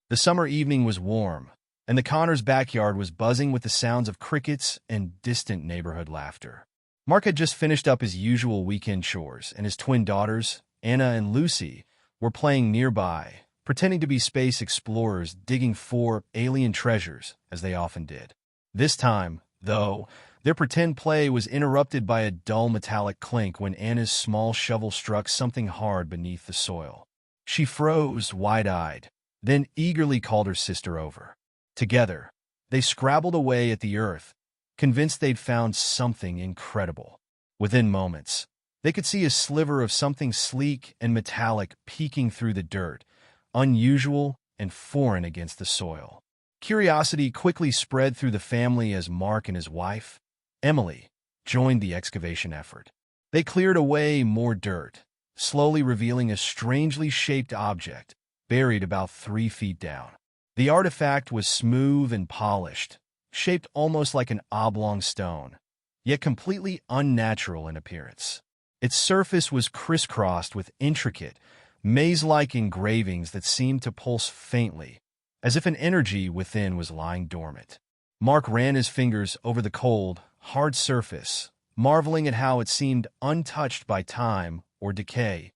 The summer evening was warm, and the Connors' backyard was buzzing with the sounds of crickets and distant neighborhood laughter. Mark had just finished up his usual weekend chores, and his twin daughters, Anna and Lucy, were playing nearby, pretending to be space explorers digging for alien treasures, as they often did. This time, though, their pretend play was interrupted by a dull metallic clink when Anna's small shovel struck something hard beneath the soil. She froze, wide-eyed, then eagerly called her sister over. Together, they scrabbled away at the earth, convinced they'd found something incredible. Within moments, they could see a sliver of something sleek and metallic peeking through the dirt, unusual and foreign against the soil. Curiosity quickly spread through the family as Mark and his wife, Emily, joined the excavation effort. They cleared away more dirt, slowly revealing a strangely shaped object buried about 3 feet down. The artifact was smooth and polished, shaped almost like an oblong stone, yet completely unnatural in appearance. Its surface was crisscrossed with intricate, maze-like engravings that seemed to pulse faintly, as if an energy within was lying dormant. Mark ran his fingers over the cold, hard surface, marveling at how it seemed untouched by time or decay,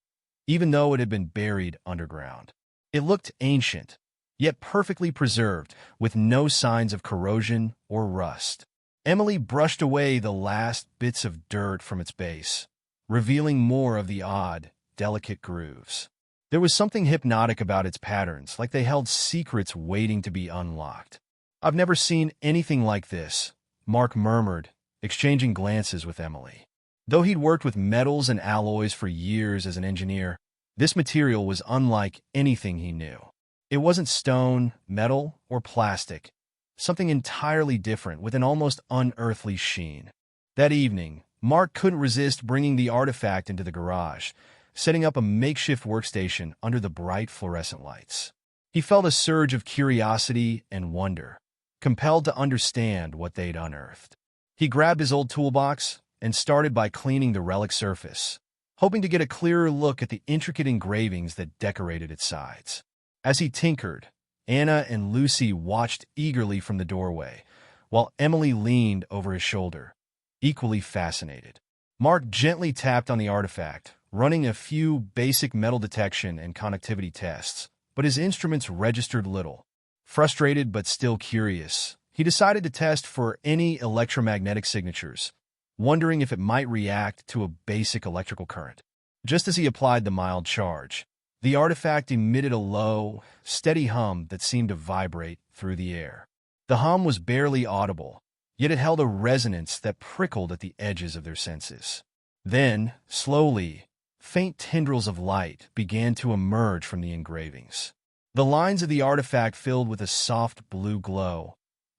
even though it had been buried underground. It looked ancient, yet perfectly preserved, with no signs of corrosion or rust. Emily brushed away the last bits of dirt from its base, revealing more of the odd, delicate grooves. There was something hypnotic about its patterns, like they held secrets waiting to be unlocked. "I've never seen anything like this," Mark murmured, exchanging glances with Emily. Though he'd worked with metals and alloys for years as an engineer, this material was unlike anything he knew. It wasn't stone, metal, or plastic, something entirely different with an almost unearthly sheen. That evening, Mark couldn't resist bringing the artifact into the garage, setting up a makeshift workstation under the bright fluorescent lights. He felt a surge of curiosity and wonder, compelled to understand what they'd unearthed. He grabbed his old toolbox and started by cleaning the relic surface, hoping to get a clearer look at the intricate engravings that decorated its sides. As he tinkered, Anna and Lucy watched eagerly from the doorway, while Emily leaned over his shoulder, equally fascinated. Mark gently tapped on the artifact, running a few basic metal detection and conductivity tests, but his instruments registered little. Frustrated but still curious, he decided to test for any electromagnetic signatures, wondering if it might react to a basic electrical current. Just as he applied the mild charge, the artifact emitted a low, steady hum that seemed to vibrate through the air. The hum was barely audible, yet it held a resonance that prickled at the edges of their senses. Then, slowly, faint tendrils of light began to emerge from the engravings. The lines of the artifact filled with a soft blue glow,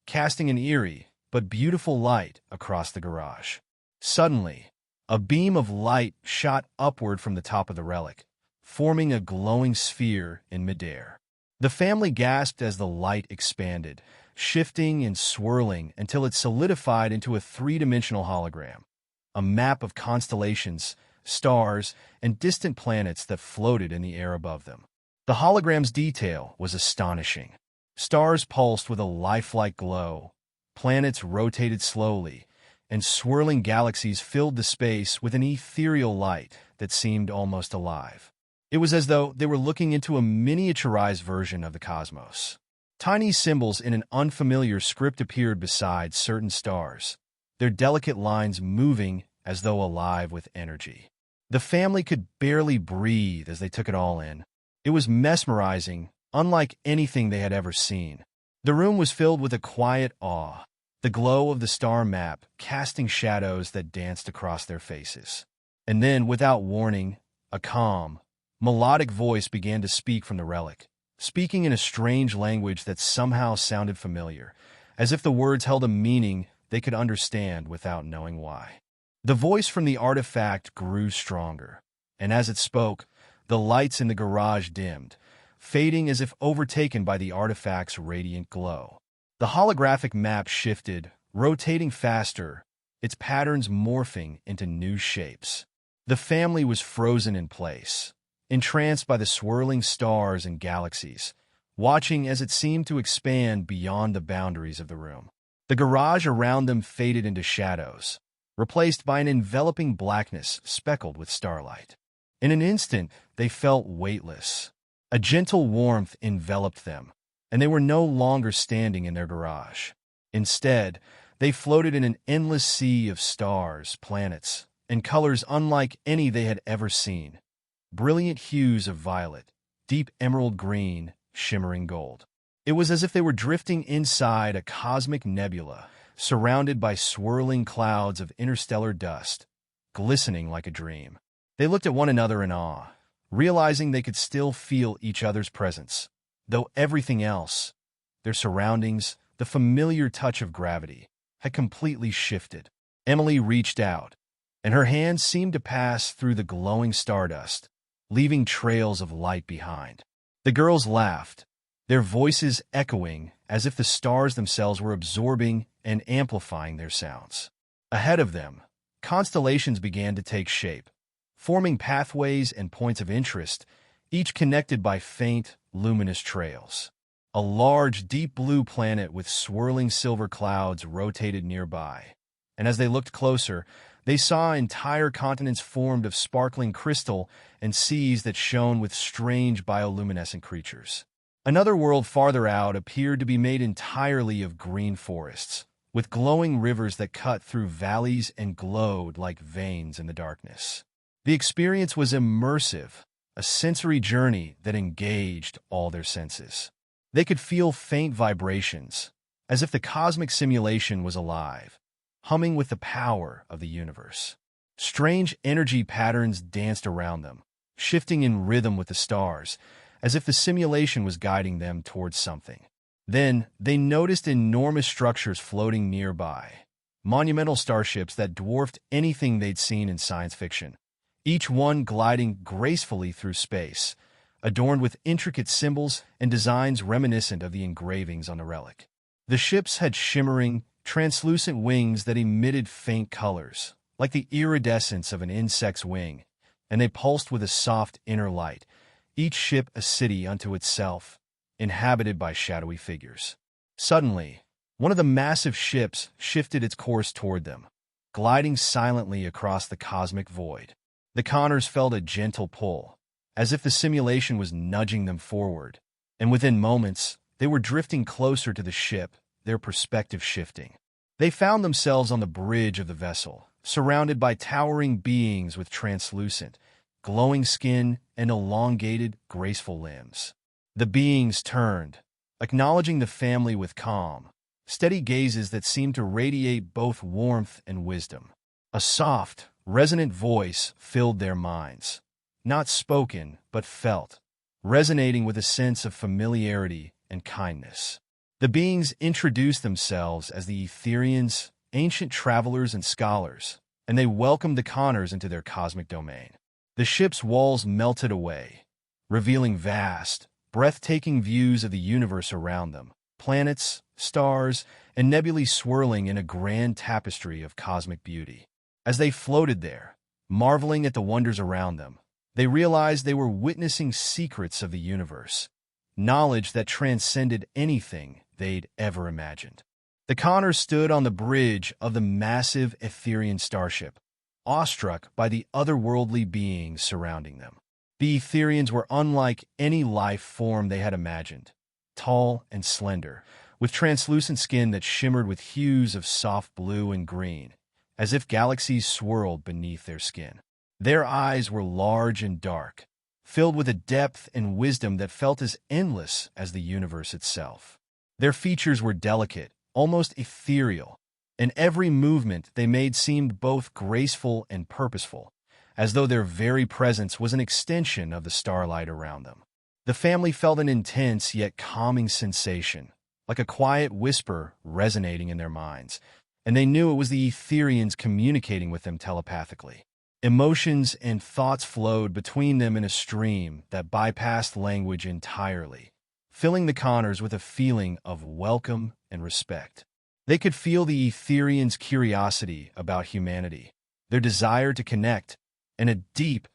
casting an eerie but beautiful light across the garage. Suddenly, a beam of light shot upward from the top of the relic, forming a glowing sphere in midair. The family gasped as the light expanded, shifting and swirling until it solidified into a three-dimensional hologram, a map of constellations, stars, and distant planets that floated in the air above them. The hologram's detail was astonishing. Stars pulsed with a lifelike glow, planets rotated slowly, and swirling galaxies filled the space with an ethereal light that seemed almost alive. It was as though they were looking into a miniaturized version of the cosmos. Tiny symbols in an unfamiliar script appeared beside certain stars, their delicate lines moving as though alive with energy. The family could barely breathe as they took it all in. It was mesmerizing, unlike anything they had ever seen. The room was filled with a quiet awe, the glow of the star map casting shadows that danced across their faces. And then, without warning, a calm, melodic voice began to speak from the relic, speaking in a strange language that somehow sounded familiar, as if the words held a meaning they could understand without knowing why. The voice from the artifact grew stronger, and as it spoke, the lights in the garage dimmed, fading as if overtaken by the artifact's radiant glow. The holographic map shifted, rotating faster, its patterns morphing into new shapes. The family was frozen in place, entranced by the swirling stars and galaxies, watching as it seemed to expand beyond the boundaries of the room. The garage around them faded into shadows, replaced by an enveloping blackness speckled with starlight. In an instant, they felt weightless. A gentle warmth enveloped them, and they were no longer standing in their garage. Instead, they floated in an endless sea of stars, planets, and colors unlike any they had ever seen. Brilliant hues of violet, deep emerald green, shimmering gold. It was as if they were drifting inside a cosmic nebula, surrounded by swirling clouds of interstellar dust, glistening like a dream. They looked at one another in awe, realizing they could still feel each other's presence, though everything else, their surroundings, the familiar touch of gravity, had completely shifted. Emily reached out, and her hands seemed to pass through the glowing stardust, leaving trails of light behind. The girls laughed, their voices echoing as if the stars themselves were absorbing and amplifying their sounds. Ahead of them, constellations began to take shape, forming pathways and points of interest, each connected by faint, luminous trails. A large, deep blue planet with swirling silver clouds rotated nearby, and as they looked closer, they saw entire continents formed of sparkling crystal and seas that shone with strange bioluminescent creatures. Another world farther out appeared to be made entirely of green forests, with glowing rivers that cut through valleys and glowed like veins in the darkness. The experience was immersive, a sensory journey that engaged all their senses. They could feel faint vibrations, as if the cosmic simulation was alive, humming with the power of the universe. Strange energy patterns danced around them, shifting in rhythm with the stars, as if the simulation was guiding them towards something. Then, they noticed enormous structures floating nearby, monumental starships that dwarfed anything they'd seen in science fiction, each one gliding gracefully through space, adorned with intricate symbols and designs reminiscent of the engravings on the relic. The ships had shimmering, translucent wings that emitted faint colors, like the iridescence of an insect's wing, and they pulsed with a soft inner light, each ship a city unto itself, inhabited by shadowy figures. Suddenly, one of the massive ships shifted its course toward them, gliding silently across the cosmic void. The Connors felt a gentle pull, as if the simulation was nudging them forward, and within moments, they were drifting closer to the ship, their perspective shifting. They found themselves on the bridge of the vessel, surrounded by towering beings with translucent, glowing skin and elongated, graceful limbs. The beings turned, acknowledging the family with calm, steady gazes that seemed to radiate both warmth and wisdom. A soft, resonant voice filled their minds, not spoken but felt, resonating with a sense of familiarity and kindness. The beings introduced themselves as the Aetherians, ancient travelers and scholars, and they welcomed the Connors into their cosmic domain. The ship's walls melted away, revealing vast, breathtaking views of the universe around them, planets, stars, and nebulae swirling in a grand tapestry of cosmic beauty. As they floated there, marveling at the wonders around them, they realized they were witnessing secrets of the universe, knowledge that transcended anything they'd ever imagined. The Connors stood on the bridge of the massive Aetherian starship, awestruck by the otherworldly beings surrounding them. The Aetherians were unlike any life form they had imagined, tall and slender, with translucent skin that shimmered with hues of soft blue and green, as if galaxies swirled beneath their skin. Their eyes were large and dark, filled with a depth and wisdom that felt as endless as the universe itself. Their features were delicate, almost ethereal, and every movement they made seemed both graceful and purposeful, as though their very presence was an extension of the starlight around them. The family felt an intense yet calming sensation, like a quiet whisper resonating in their minds, and they knew it was the Aetherians communicating with them telepathically. Emotions and thoughts flowed between them in a stream that bypassed language entirely, filling the Connors with a feeling of welcome and respect. They could feel the Aetherians' curiosity about humanity, their desire to connect, and a deep,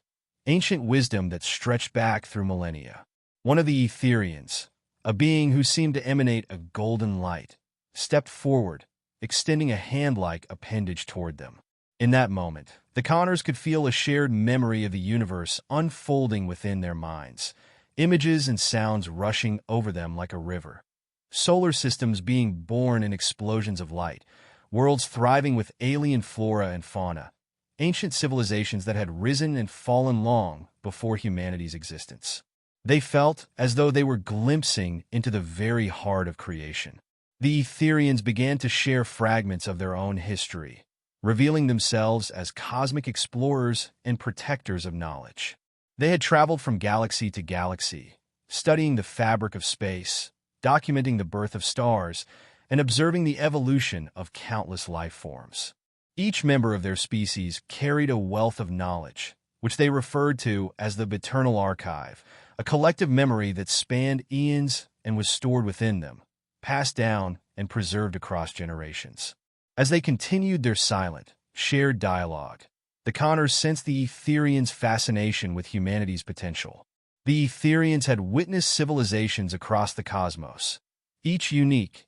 ancient wisdom that stretched back through millennia. One of the Aetherians, A being who seemed to emanate a golden light stepped forward, extending a hand-like appendage toward them. In that moment, the Connors could feel a shared memory of the universe unfolding within their minds, images and sounds rushing over them like a river. Solar systems being born in explosions of light, worlds thriving with alien flora and fauna, ancient civilizations that had risen and fallen long before humanity's existence. They felt as though they were glimpsing into the very heart of creation. The Aetherians began to share fragments of their own history, revealing themselves as cosmic explorers and protectors of knowledge. They had traveled from galaxy to galaxy, studying the fabric of space, documenting the birth of stars, and observing the evolution of countless life forms. Each member of their species carried a wealth of knowledge, which they referred to as the Eternal Archive, a collective memory that spanned eons and was stored within them, passed down and preserved across generations. As they continued their silent, shared dialogue, the Connors sensed the Aetherians' fascination with humanity's potential. The Aetherians had witnessed civilizations across the cosmos, each unique,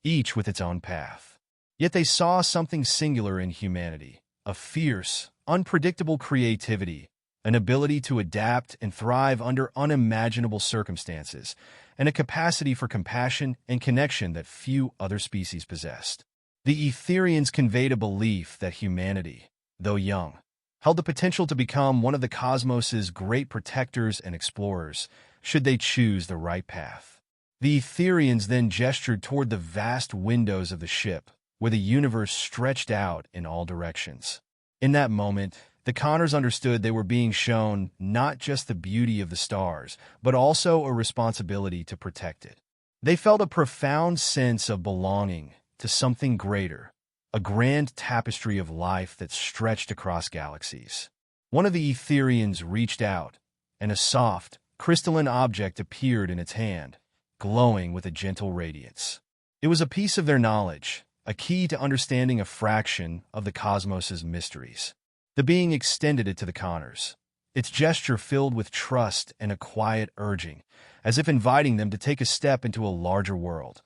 each with its own path. Yet they saw something singular in humanity, a fierce, unpredictable creativity, an ability to adapt and thrive under unimaginable circumstances, and a capacity for compassion and connection that few other species possessed. The Aetherians conveyed a belief that humanity, though young, held the potential to become one of the cosmos's great protectors and explorers, should they choose the right path. The Aetherians then gestured toward the vast windows of the ship, where the universe stretched out in all directions. In that moment, the Connors understood they were being shown not just the beauty of the stars, but also a responsibility to protect it. They felt a profound sense of belonging to something greater, a grand tapestry of life that stretched across galaxies. One of the Aetherians reached out, and a soft, crystalline object appeared in its hand, glowing with a gentle radiance. It was a piece of their knowledge, a key to understanding a fraction of the cosmos's mysteries. The being extended it to the Connors, its gesture filled with trust and a quiet urging, as if inviting them to take a step into a larger world,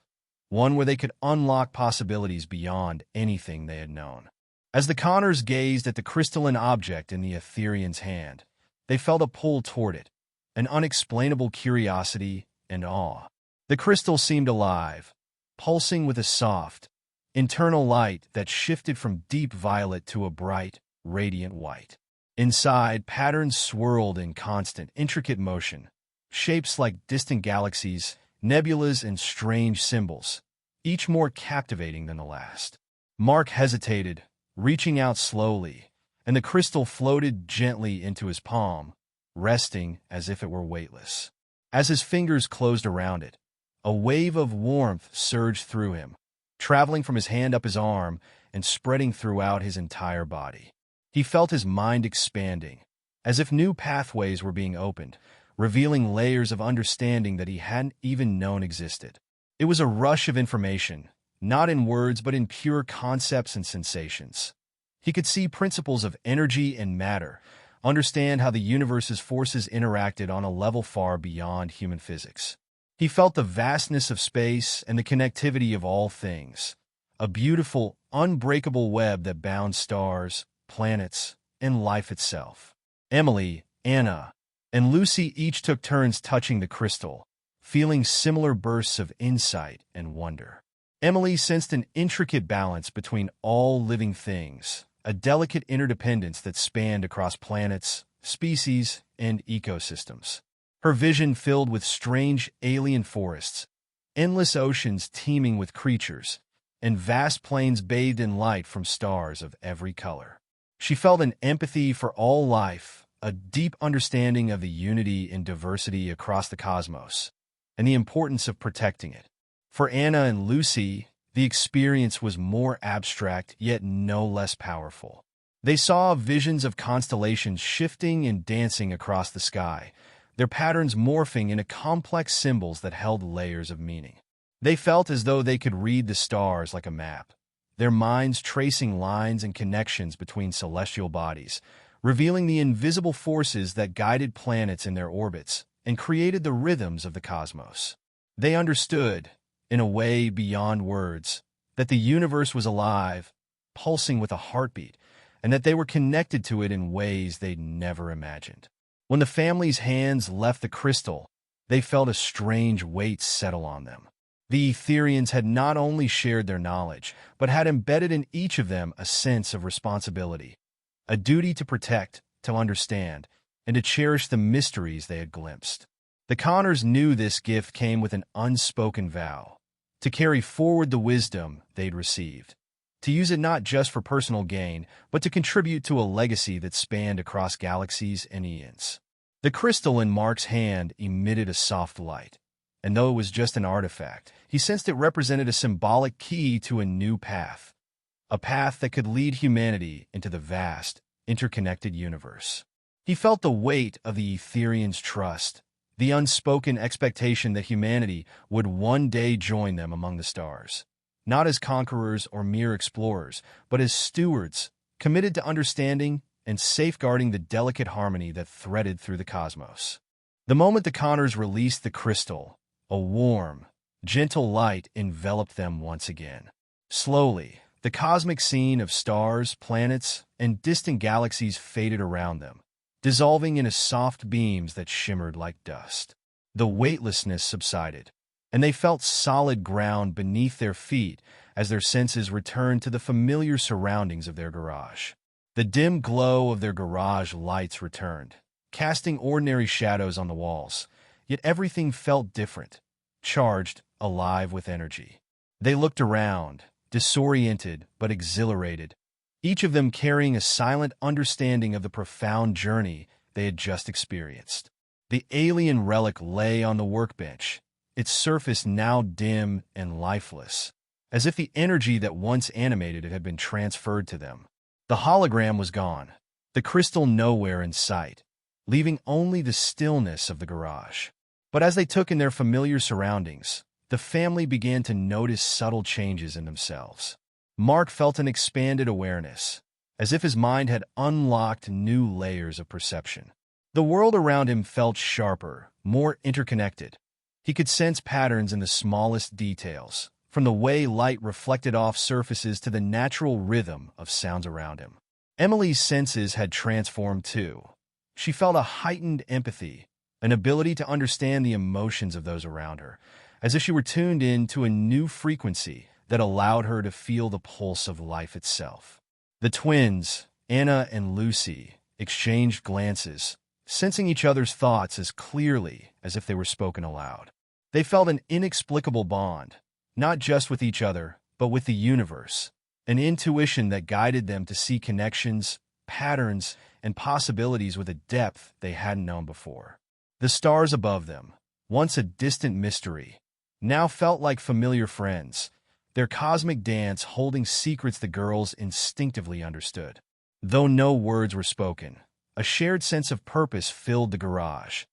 one where they could unlock possibilities beyond anything they had known. As the Connors gazed at the crystalline object in the Aetherian's hand, they felt a pull toward it, an unexplainable curiosity and awe. The crystal seemed alive, pulsing with a soft, internal light that shifted from deep violet to a bright, radiant white. Inside, patterns swirled in constant, intricate motion, shapes like distant galaxies, nebulas, and strange symbols, each more captivating than the last. Mark hesitated, reaching out slowly, and the crystal floated gently into his palm, resting as if it were weightless. As his fingers closed around it, a wave of warmth surged through him, traveling from his hand up his arm and spreading throughout his entire body. He felt his mind expanding, as if new pathways were being opened, revealing layers of understanding that he hadn't even known existed. It was a rush of information, not in words but in pure concepts and sensations. He could see principles of energy and matter, understand how the universe's forces interacted on a level far beyond human physics. He felt the vastness of space and the connectivity of all things, a beautiful, unbreakable web that bound stars, planets, and life itself. Emily, Anna, and Lucy each took turns touching the crystal, feeling similar bursts of insight and wonder. Emily sensed an intricate balance between all living things, a delicate interdependence that spanned across planets, species, and ecosystems. Her vision filled with strange alien forests, endless oceans teeming with creatures, and vast plains bathed in light from stars of every color. She felt an empathy for all life, a deep understanding of the unity and diversity across the cosmos, and the importance of protecting it. For Anna and Lucy, the experience was more abstract yet no less powerful. They saw visions of constellations shifting and dancing across the sky, their patterns morphing into complex symbols that held layers of meaning. They felt as though they could read the stars like a map, their minds tracing lines and connections between celestial bodies, revealing the invisible forces that guided planets in their orbits and created the rhythms of the cosmos. They understood, in a way beyond words, that the universe was alive, pulsing with a heartbeat, and that they were connected to it in ways they'd never imagined. When the family's hands left the crystal, they felt a strange weight settle on them. The Aetherians had not only shared their knowledge, but had embedded in each of them a sense of responsibility, a duty to protect, to understand, and to cherish the mysteries they had glimpsed. The Connors knew this gift came with an unspoken vow, to carry forward the wisdom they'd received, to use it not just for personal gain, but to contribute to a legacy that spanned across galaxies and eons. The crystal in Mark's hand emitted a soft light, and though it was just an artifact, he sensed it represented a symbolic key to a new path, a path that could lead humanity into the vast, interconnected universe. He felt the weight of the Aetherians' trust, the unspoken expectation that humanity would one day join them among the stars, not as conquerors or mere explorers, but as stewards, committed to understanding and safeguarding the delicate harmony that threaded through the cosmos. The moment the Connors released the crystal, a warm, gentle light enveloped them once again. Slowly, the cosmic scene of stars, planets, and distant galaxies faded around them, dissolving into soft beams that shimmered like dust. The weightlessness subsided, and they felt solid ground beneath their feet as their senses returned to the familiar surroundings of their garage. The dim glow of their garage lights returned, casting ordinary shadows on the walls, yet everything felt different, charged, alive with energy. They looked around, disoriented but exhilarated, each of them carrying a silent understanding of the profound journey they had just experienced. The Alien Relic lay on the workbench, its surface now dim and lifeless, as if the energy that once animated it had been transferred to them. The hologram was gone, the crystal nowhere in sight, leaving only the stillness of the garage. But as they took in their familiar surroundings, the family began to notice subtle changes in themselves. Mark felt an expanded awareness, as if his mind had unlocked new layers of perception. The world around him felt sharper, more interconnected. He could sense patterns in the smallest details, from the way light reflected off surfaces to the natural rhythm of sounds around him. Emily's senses had transformed too. She felt a heightened empathy, an ability to understand the emotions of those around her, as if she were tuned in to a new frequency that allowed her to feel the pulse of life itself. The twins, Anna and Lucy, exchanged glances, sensing each other's thoughts as clearly as if they were spoken aloud. They felt an inexplicable bond, not just with each other, but with the universe, an intuition that guided them to see connections, patterns, and possibilities with a depth they hadn't known before. The stars above them, once a distant mystery, now felt like familiar friends, their cosmic dance holding secrets the girls instinctively understood. Though no words were spoken, a shared sense of purpose filled the garage,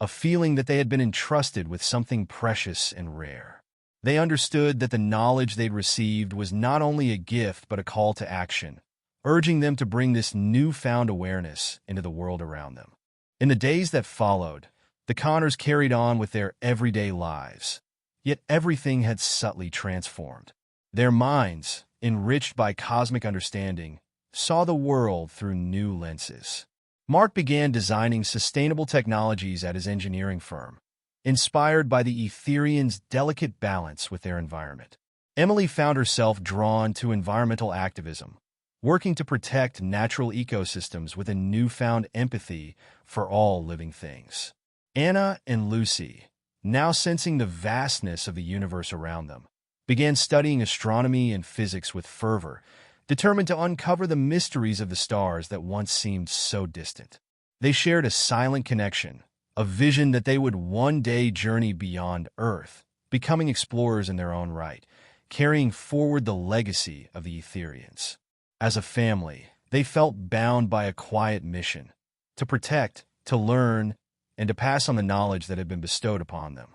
a feeling that they had been entrusted with something precious and rare. They understood that the knowledge they'd received was not only a gift but a call to action, urging them to bring this newfound awareness into the world around them. In the days that followed, the Connors carried on with their everyday lives, yet everything had subtly transformed. Their minds, enriched by cosmic understanding, saw the world through new lenses. Mark began designing sustainable technologies at his engineering firm, inspired by the Aetherians' delicate balance with their environment. Emily found herself drawn to environmental activism, working to protect natural ecosystems with a newfound empathy for all living things. Anna and Lucy, now sensing the vastness of the universe around them, began studying astronomy and physics with fervor, determined to uncover the mysteries of the stars that once seemed so distant. They shared a silent connection, a vision that they would one day journey beyond Earth, becoming explorers in their own right, carrying forward the legacy of the Aetherians. As a family, they felt bound by a quiet mission, to protect, to learn, and to pass on the knowledge that had been bestowed upon them.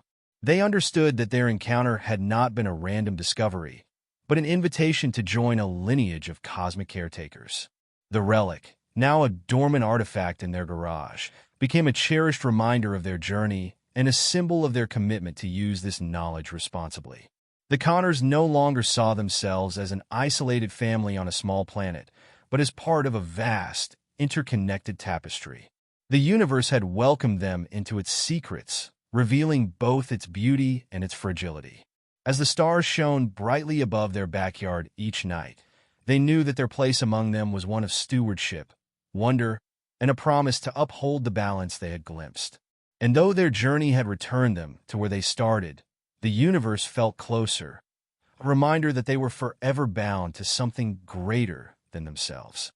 They understood that their encounter had not been a random discovery, but an invitation to join a lineage of cosmic caretakers. The relic, now a dormant artifact in their garage, became a cherished reminder of their journey and a symbol of their commitment to use this knowledge responsibly. The Connors no longer saw themselves as an isolated family on a small planet, but as part of a vast, interconnected tapestry. The universe had welcomed them into its secrets, revealing both its beauty and its fragility. As the stars shone brightly above their backyard each night, they knew that their place among them was one of stewardship, wonder, and a promise to uphold the balance they had glimpsed. And though their journey had returned them to where they started, the universe felt closer, a reminder that they were forever bound to something greater than themselves.